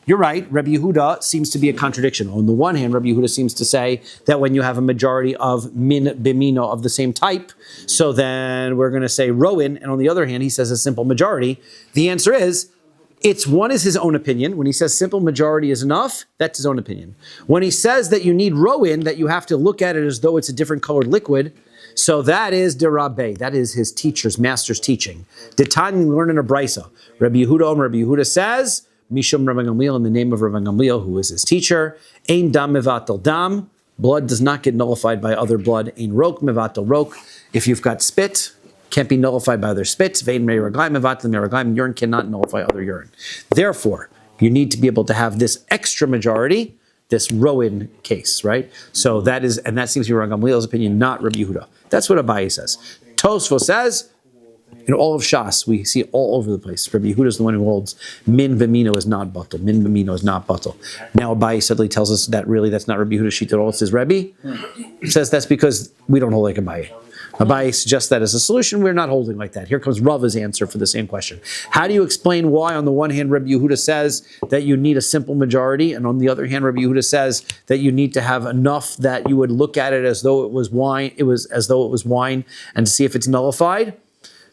You're right, Rabbi Yehuda seems to be a contradiction. On the one hand, Rabbi Yehuda seems to say that when you have a majority of min bimino of the same type, so then we're going to say roin, and on the other hand, he says a simple majority. The answer is, one is his own opinion. When he says simple majority is enough, that's his own opinion. When he says that you need roin, that you have to look at it as though it's a different colored liquid, so that is derabe. That is his master's teaching. Detani learn in a brisa. Rabbi Yehuda says, Mishum Rabbi Gamliel, in the name of Rabbi Gamliel, who is his teacher, Ein dam mevatel dam. Blood does not get nullified by other blood. Ein rok mevatel rok. If you've got spit, can't be nullified by other spits. Vein meraglaim mevatel meraglaim. Urine cannot nullify other urine. Therefore, you need to be able to have this extra majority, this Rowan case, right? So that seems to be Rabbi Gamliel's opinion, not Rabbi Yehuda. That's what Abaye says. Tosfos says, in all of Shas, we see all over the place. Rabbi Yehuda is the one who holds min v'mino is not batel. Min v'mino is not batel. Now Abaye suddenly tells us that really that's not Rabbi Yehuda's sheet at all. It's his Rebbe. He says that's because we don't hold like Abaye. Abaye suggests that as a solution. We're not holding like that. Here comes Rava's answer for the same question. How do you explain why, on the one hand, Rabbi Yehuda says that you need a simple majority, and on the other hand, Rabbi Yehuda says that you need to have enough that you would look at it as though it was wine. It was as though it was wine, and see if it's nullified.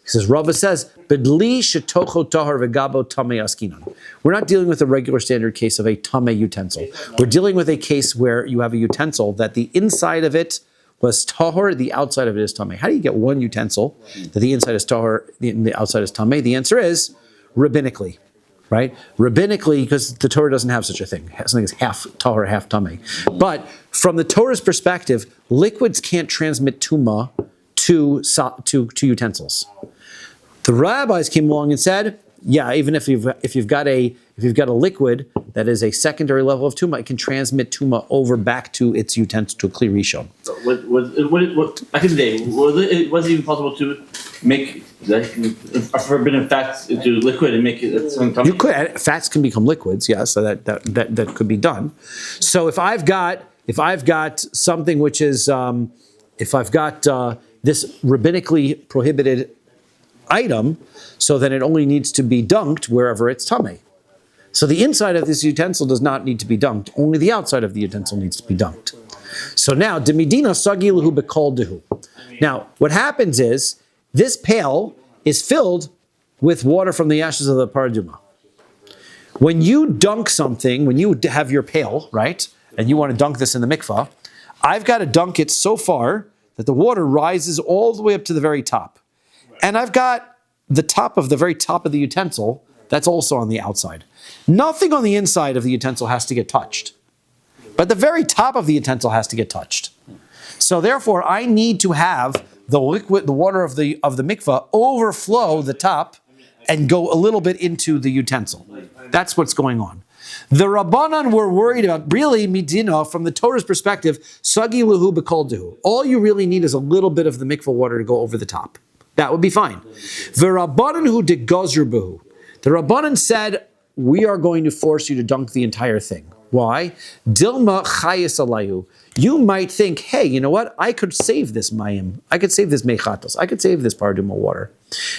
He says, Rava says, "Bedli shetocho tahar v'gabo tamei askinan." We're not dealing with a regular standard case of a tamei utensil. We're dealing with a case where you have a utensil that the inside of it was tahor, the outside of it is tamei. How do you get one utensil that the inside is tahor, the outside is tamei? The answer is rabbinically, right? Rabbinically, because the Torah doesn't have such a thing. Something is half tahor, half tamei. But from the Torah's perspective, liquids can't transmit tuma to utensils. The rabbis came along and said, yeah, even if you've got a if you've got a liquid that is a secondary level of tuma, it can transmit tuma over back to its utensil, to a kli rishon. What back in the day, was it even possible to make forbidden fats into liquid and make it something? You could, fats can become liquids, yes, so that could be done. So if I've got something which is, if I've got this rabbinically prohibited item, so then it only needs to be dunked wherever it's tamei. So the inside of this utensil does not need to be dunked, only the outside of the utensil needs to be dunked. So now, demidina sagi lahu bekol dehu. Now, what happens is, this pail is filled with water from the ashes of the paraduma. When you dunk something, when you have your pail, right, and you want to dunk this in the mikvah, I've got to dunk it so far that the water rises all the way up to the very top. And I've got the very top of the utensil, that's also on the outside. Nothing on the inside of the utensil has to get touched. But the very top of the utensil has to get touched. So therefore, I need to have the water of the mikvah overflow the top and go a little bit into the utensil. That's what's going on. The Rabbanan were worried about, really, midina, from the Torah's perspective, sagi luhu bekol dehu. All you really need is a little bit of the mikvah water to go over the top. That would be fine. The Rabbanan who did gazr behu. The Rabbanan said, we are going to force you to dunk the entire thing. Why? Dilma chayis alayu. You might think, hey, you know what? I could save this mayim. I could save this mechatos. I could save this paraduma water.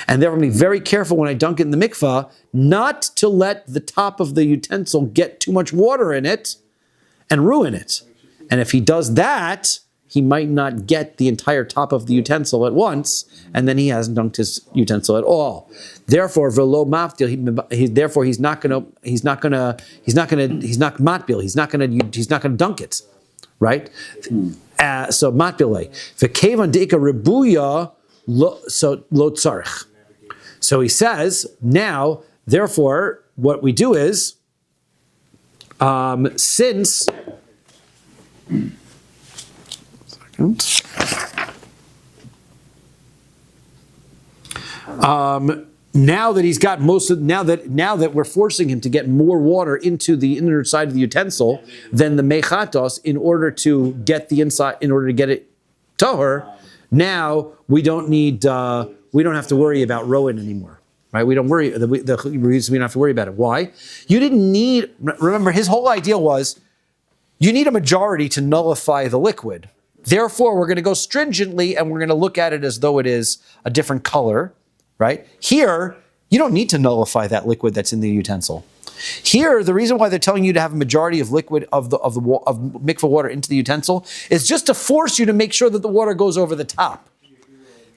And therefore, be very careful when I dunk it in the mikvah, not to let the top of the utensil get too much water in it and ruin it. And if he does that, he might not get the entire top of the utensil at once, and then he hasn't dunked his utensil at all. Therefore, velo maftil. Therefore, he's not matbil. He's not gonna dunk it, right? So matbile. V'kevan deika rebuya so lo tzarich. So he says now. Therefore, what we do is, since. Now that he's got now that we're forcing him to get more water into the inner side of the utensil than the mechatos in order to get the inside, in order to get it tahor, now we don't have to worry about rowan anymore, right? We don't worry. The reason we don't have to worry about it. Why? You didn't need. Remember, his whole idea was you need a majority to nullify the liquid. Therefore, we're going to go stringently and we're going to look at it as though it is a different color, right? Here, you don't need to nullify that liquid that's in the utensil. Here, the reason why they're telling you to have a majority of liquid of mikvah water into the utensil is just to force you to make sure that the water goes over the top.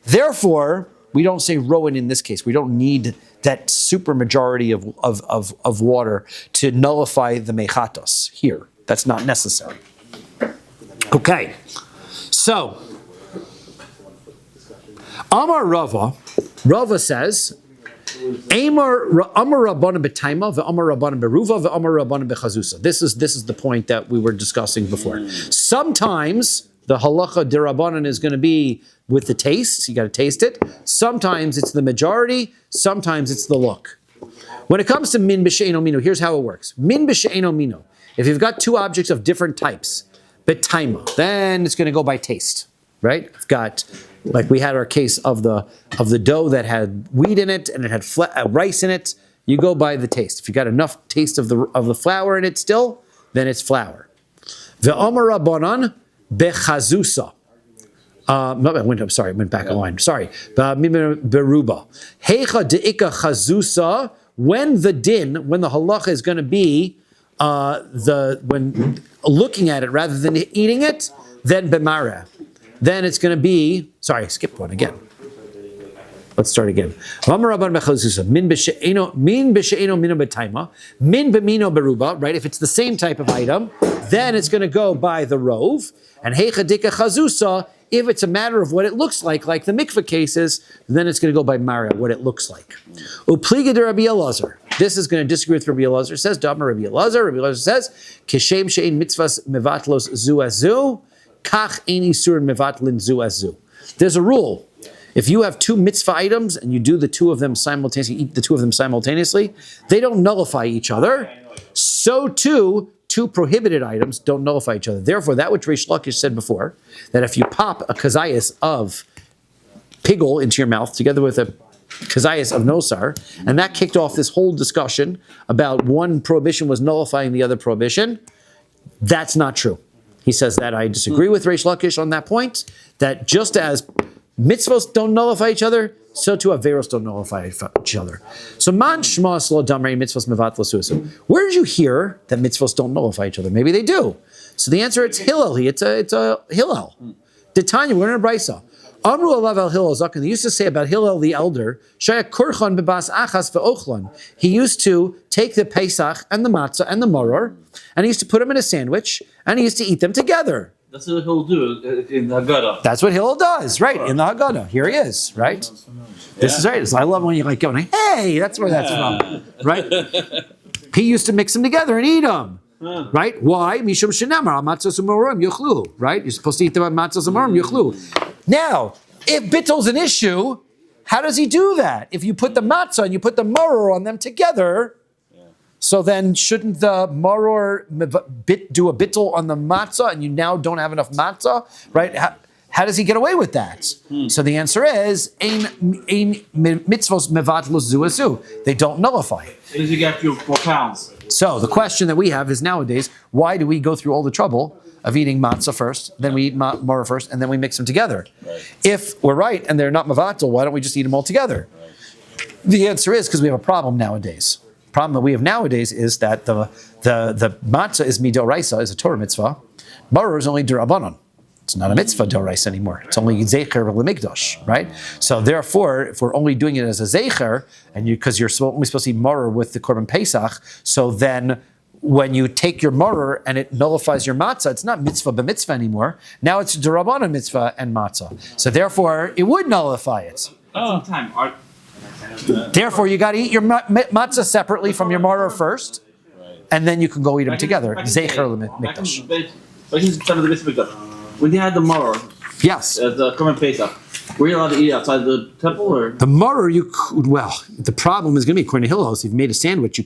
Therefore, we don't say rowan in this case. We don't need that super majority of water to nullify the mechatos here. That's not necessary. Okay. So, Amar Rava says, Amar Rabbanan b'taima, ve'amar Rabbanan beruva, ve'amar Rabbanan bechazusa. This is the point that we were discussing before. Sometimes the halacha d'Rabbanan is going to be with the taste. You got to taste it. Sometimes it's the majority. Sometimes it's the look. When it comes to min b'she'eno mino, here's how it works. Min b'she'eno mino. If you've got two objects of different types, b'taima, then it's going to go by taste, right? I've got, like we had our case of the dough that had wheat in it and it had rice in it. You go by the taste. If you got enough taste of the flour in it still, then it's flour. Ve'amar Rabbanan bechazusa. I went back a line. Sorry. Beruba. Heicha deika chazusa. When the halacha is going to be when looking at it rather than eating it, then b'mara. Then it's going to be, sorry, skip one again. Let's start again. Min b'she'eno mino b'taima, min b'mino beruba, right? If it's the same type of item, then it's going to go by the rove. And heicha dika chazusa, if it's a matter of what it looks like the mikveh cases, then it's going to go by mara, what it looks like. Upliga de Rabbi Elazar. This is going to disagree with Rabbi Elazar. Says, Damar Rabbi Elazar. Rabbi Elazar says, Kishem she'in mitzvahs mevatlos zu as zu, kach ein isur mevatlin zu as zu. There's a rule. If you have two mitzvah items and you do the two of them simultaneously, eat the two of them simultaneously, they don't nullify each other. So too, two prohibited items don't nullify each other. Therefore, that which Reish Lakish said before, that if you pop a kazayas of pigul into your mouth together with a kazayas of nosar, and that kicked off this whole discussion about one prohibition was nullifying the other prohibition, that's not true. He says that I disagree with Reish Lakish on that point, that just as mitzvos don't nullify each other, so too averos don't nullify each other. So man shmas lo damrei mitzvos mevat l'susu. Where did you hear that mitzvos don't nullify each other? Maybe they do. So the answer, it's Hillel. It's a Hillel. Tanya, we're in a brisa. Amru alav al Hillel zaken. They used to say about Hillel the elder, shaya kurchan bebas achas ve'ochlan. He used to take the Pesach and the matzah and the maror, and he used to put them in a sandwich, and he used to eat them together. That's what he'll do in the Haggadah. That's what Hillel does, right? In the Haggadah. Here he is, right? This is right. So I love when you're like going, hey, that's where that's from, right? He used to mix them together and eat them, right? Why? Mishum shenamar matzos u'marorim yuchlu, right? You're supposed to eat them on matzos u'marorim yuchlu. Now, if bittel's an issue, how does he do that? If you put the matzah and you put the maror on them together, so then shouldn't the maror do a bittul on the matzah and you now don't have enough matzah, right? How does he get away with that? So the answer is, ein mitzvos mevat lo zuasu. They don't nullify it. As you get 4 pounds. So the question that we have is nowadays, why do we go through all the trouble of eating matzah first, then we eat maror first, and then we mix them together? Right. If we're right and they're not mevatel, why don't we just eat them all together? Right. The answer is because we have a problem nowadays. The problem that we have nowadays is that the matzah is midoraisa, is a Torah mitzvah. Maror is only d'Rabbanan. It's not a mitzvah d'oraisa anymore. It's only zecher l'mikdash, right? So therefore, if we're only doing it as a zecher, and because you're only supposed to eat maror with the korban pesach, so then when you take your maror and it nullifies your matzah, it's not mitzvah b'mitzvah anymore. Now it's d'Rabbanan mitzvah and matzah. So therefore, it would nullify it. Therefore, you got to eat your matzah separately from your maror first, and then you can go eat them together. Zecher l'mikdash. But he's done the mitzvah. When you had the maror, yes, the korban pesach, were you allowed to eat outside the temple, or the maror? You could. Well, the problem is going to be according to Hillel. If you've made a sandwich,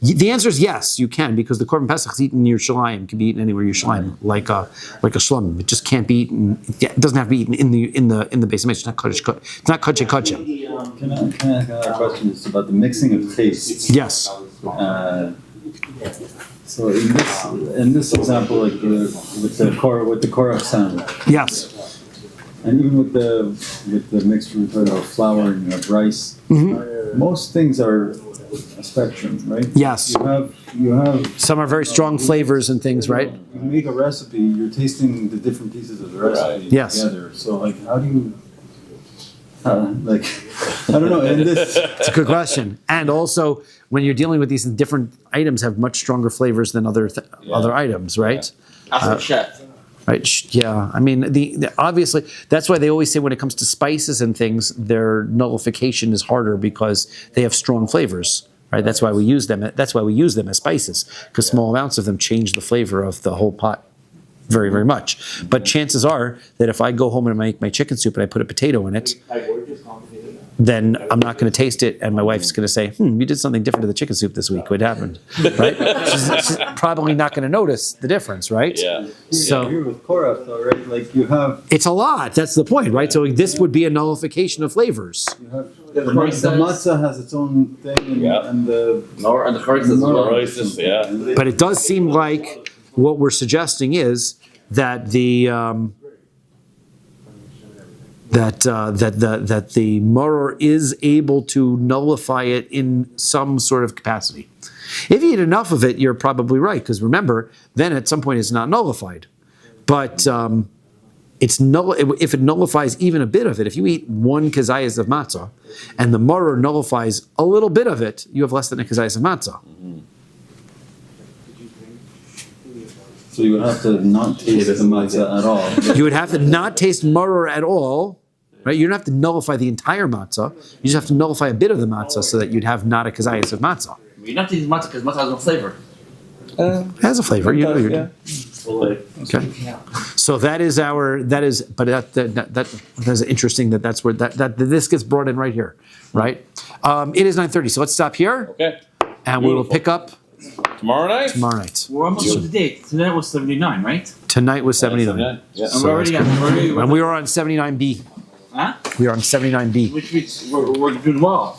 the answer is yes, you can, because the korban pesach is eaten in Yerushalayim. Can be eaten anywhere in Yerushalayim, like a shlum. It just can't be eaten. It doesn't have to be eaten in the base of It's not kodesh. It's not kodesh kodshim. Can I ask another question? It's about the mixing of tastes. Yes. So in this example, like with the korach sandwich. Yes. And even with the mixture of flour and rice, most things are a spectrum, right? Yes. You have some are very strong flavors and things, right? You make a recipe, you're tasting the different pieces of the recipe together. So like, how do you? I don't know. It's a good question. And also, when you're dealing with these different items, have much stronger flavors than other items, right? As a chef. Right. Yeah. I mean, the obviously that's why they always say when it comes to spices and things, their nullification is harder because they have strong flavors. Right. That's why we use them. That's why we use them as spices, because small amounts of them change the flavor of the whole pot very, very much. But chances are that if I go home and I make my chicken soup and I put a potato in it, then I'm not going to taste it, and my wife's going to say, you did something different to the chicken soup this week. What happened? Right? She's probably not going to notice the difference, right? Yeah. So here with korach, though, right? Like you have. It's a lot. That's the point, right? So this would be a nullification of flavors. You have the matzah has its own thing, and the korach as well. But it does seem like what we're suggesting is that the the maror is able to nullify it in some sort of capacity. If you eat enough of it, you're probably right, because remember, then at some point it's not nullified. But if it nullifies even a bit of it, if you eat one kazayas of matzah and the maror nullifies a little bit of it, you have less than a kazayas of matzah. Mm-hmm. So you would have to not taste the matzah at all. You would have to not taste maror at all, right? You don't have to nullify the entire matzah. You just have to nullify a bit of the matzah so that you'd have not a kazayas of matzah. You're not tasting matzah because matzah has no flavor. It has a flavor. You know, Okay. So that is but that's interesting that's where that this gets brought in right here, right? It is 9:30, so let's stop here. Okay. And we will pick up Tomorrow night? tomorrow night. We're almost up to date. Tonight was 79, right? Tonight was 79. Yeah. And we're already And we are on 79B. Huh? We are on 79B. Which means we're doing well.